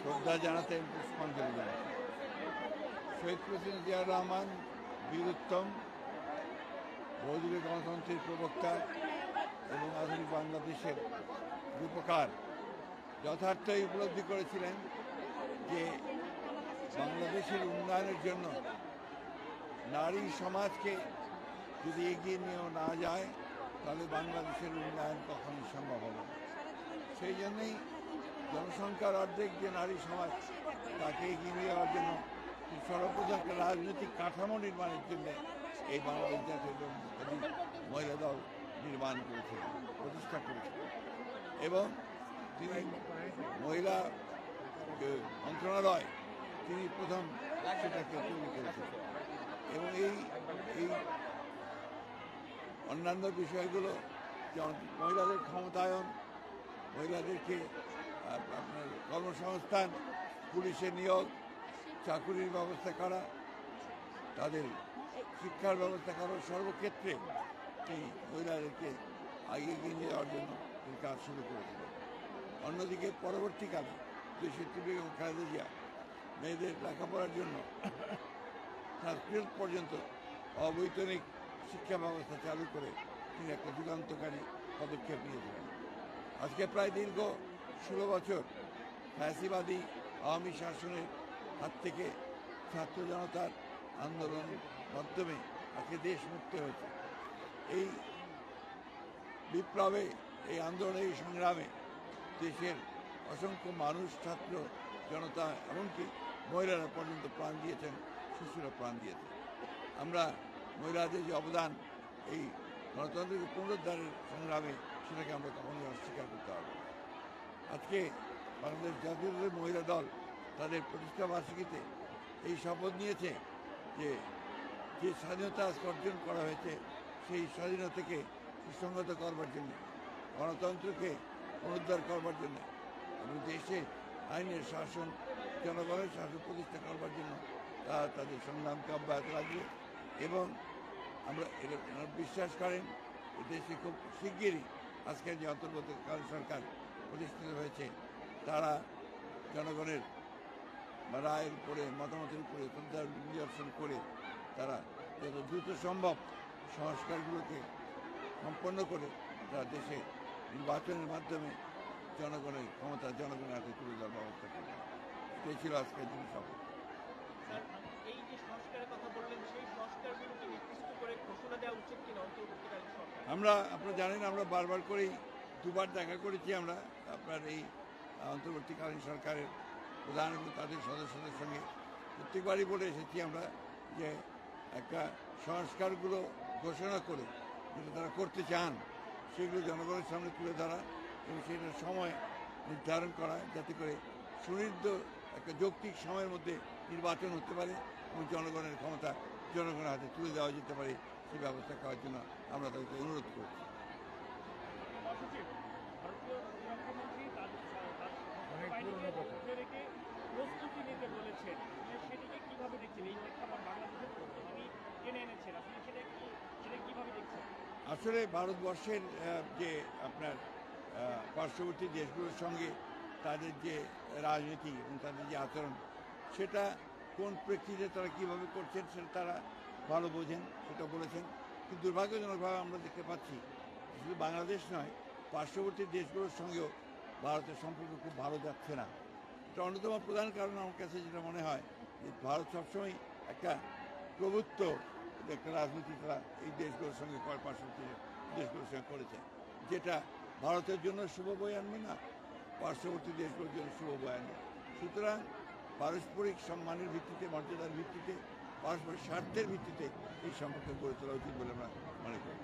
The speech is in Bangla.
শ্রদ্ধা জানাতেন, পুষ্পাঞ্জলি জানাতেন। শহীদ প্রেসিডেন্ট জিয়াউর রহমান বীরুত্তম, বহুযুগের গণতন্ত্রের প্রবক্তা এবং আধুনিক বাংলাদেশের রূপকার যথার্থই উপলব্ধি করেছিলেন যে বাংলাদেশের উন্নয়নের জন্য নারী সমাজকে যদি এগিয়ে নিয়েও না যায় তাহলে বাংলাদেশের উন্নয়ন কখনোই সম্ভব হবে না। সেই জন্যই জনসংখ্যার অর্ধেক যে নারী সমাজ তাকে এগিয়ে নিয়ে যাওয়ার জন্য সর্বপ্রথম একটা রাজনৈতিক কাঠামো নির্মাণের জন্য এই বাংলাদেশ জাতীয় মহিলা দল নির্মাণ করেছিলেন, প্রতিষ্ঠা করেছিলেন। এবং তিনি মহিলা মন্ত্রণালয় তিনি প্রথম সেটাকে তৈরি করেছিলেন। এবং এই অন্যান্য বিষয়গুলো যেমন মহিলাদের ক্ষমতায়ন, মহিলাদেরকে আপনার কর্মসংস্থান, পুলিশে নিয়োগ, চাকুরির ব্যবস্থা করা, তাদের শিক্ষার ব্যবস্থা করা, সর্বক্ষেত্রে তিনি মহিলাদেরকে এগিয়ে নিয়ে যাওয়ার জন্য তিনি কাজ শুরু করেছিলেন। অন্যদিকে পরবর্তীকালে দেশের বেগম খালেদা জিয়া মেয়েদের লেখাপড়ার জন্য ক্লাস 12 পর্যন্ত অবৈতনিক শিক্ষা ব্যবস্থা চালু করে তিনি একটা যুগান্তকারী পদক্ষেপ নিয়েছিলেন। আজকে প্রায় দীর্ঘ 16 বছর ফ্যাসিবাদী আওয়ামী শাসনের হাত থেকে ছাত্র জনতার আন্দোলনের মাধ্যমে আজকে দেশ মুক্ত হয়েছে। এই বিপ্লবে, এই আন্দোলনে, এই সংগ্রামে দেশের অসংখ্য মানুষ, ছাত্র জনতা, এমনকি মহিলারা পর্যন্ত প্রাণ দিয়েছেন, শিশুরা প্রাণ দিয়েছেন। আমরা মহিলাদের যে অবদান এই গণতন্ত্রের পুনরুদ্ধারের সংগ্রামে, সেটাকে আমরা কখনোই অস্বীকার করতে পারব না। আজকে বাংলাদেশ জাতীয় মহিলা দল তাদের প্রতিষ্ঠা বার্ষিকীতে এই শপথ নিয়েছে যে যে স্বাধীনতা অর্জন করা হয়েছে সেই স্বাধীনতাকে সুসংহত করবার জন্য, গণতন্ত্রকে পুনরুদ্ধার করবার জন্য এবং দেশে আইনের শাসন, জনগণের শাসন প্রতিষ্ঠা করবার জন্য তারা তাদের সংগ্রামকে অব্যাহত রাখবে। এবং আমরা বিশ্বাস করেন দেশে খুব শিগগিরই আজকের যে অন্তর্বর্তীকালীন সরকার প্রতিষ্ঠিত হয়েছে তারা জনগণের রায়ের উপরে, মতামতের উপরে নিদর্শন করে তারা যত দ্রুত সম্ভব সংস্কারগুলোকে সম্পন্ন করে তারা দেশে নির্বাচনের মাধ্যমে জনগণের ক্ষমতা জনগণের হাতে তুলে দেওয়ার ব্যবস্থা করবে। এটাই ছিল আজকের দিন শপথ। এই যে সংস্কারের কথা বললেন, সেই সংস্কারগুলোকে নির্দিষ্ট করে ঘোষণা দেওয়া উচিত কিনা অন্তর্বর্তীকালীন সরকার? আপনারা জানেন আমরা বারবার করেই দুবার দেখা করেছি আমরা আপনার এই অন্তর্বর্তীকালীন সরকারের প্রধান এবং তাদের সদস্যদের সঙ্গে। প্রত্যেকবারই বলে এসেছি আমরা যে একটা সংস্কারগুলো ঘোষণা করে যেটা তারা করতে চান সেগুলো জনগণের সামনে তুলে ধরা এবং সেটার সময় নির্ধারণ করা যাতে করে সুনির্দিষ্ট একটা যৌক্তিক সময়ের মধ্যে নির্বাচন হতে পারে এবং জনগণের ক্ষমতা জনগণের হাতে তুলে দেওয়া যেতে পারে সেই ব্যবস্থা করার জন্য আমরা তাদেরকে অনুরোধ করছি। প্রস্তুতি নিতে বলেছেন, সেটিকে কিভাবে দেখছেন? এই প্রেক্ষাপট বাংলাদেশের প্রস্তুতি টেনে এনেছেন, আপনি সেটা কিভাবে দেখছেন? আসলে ভারতবর্ষের যে আপনার পার্শ্ববর্তী দেশগুলোর সঙ্গে তাদের যে রাজনীতি এবং তাদের যে আচরণ, সেটা কোন প্রেক্ষিতে তারা কীভাবে করছেন সেটা তারা ভালো বোঝেন, সেটা বলেছেন। কিন্তু দুর্ভাগ্যজনকভাবে আমরা দেখতে পাচ্ছি শুধু বাংলাদেশ নয়, পার্শ্ববর্তী দেশগুলোর সঙ্গেও ভারতের সম্পর্ক খুব ভালো যাচ্ছে না। এটা অন্যতম প্রধান কারণ আমার কাছে যেটা মনে হয় যে ভারত সবসময় একটা প্রভুত্ব একটা রাজনীতি তারা এই দেশগুলোর সঙ্গে পার্শ্ববর্তী দেশগুলোর সঙ্গে করেছে, যেটা ভারতের জন্য শুভ বয়ে আনবে না, পার্শ্ববর্তী দেশগুলোর জন্য শুভ বয়ে আনবে। সুতরাং পারস্পরিক সম্মানের ভিত্তিতে, মর্যাদার ভিত্তিতে, পারস্পরিক স্বার্থের ভিত্তিতে এই সম্পর্ক গড়ে তোলা উচিত বলে আমরা মনে করি।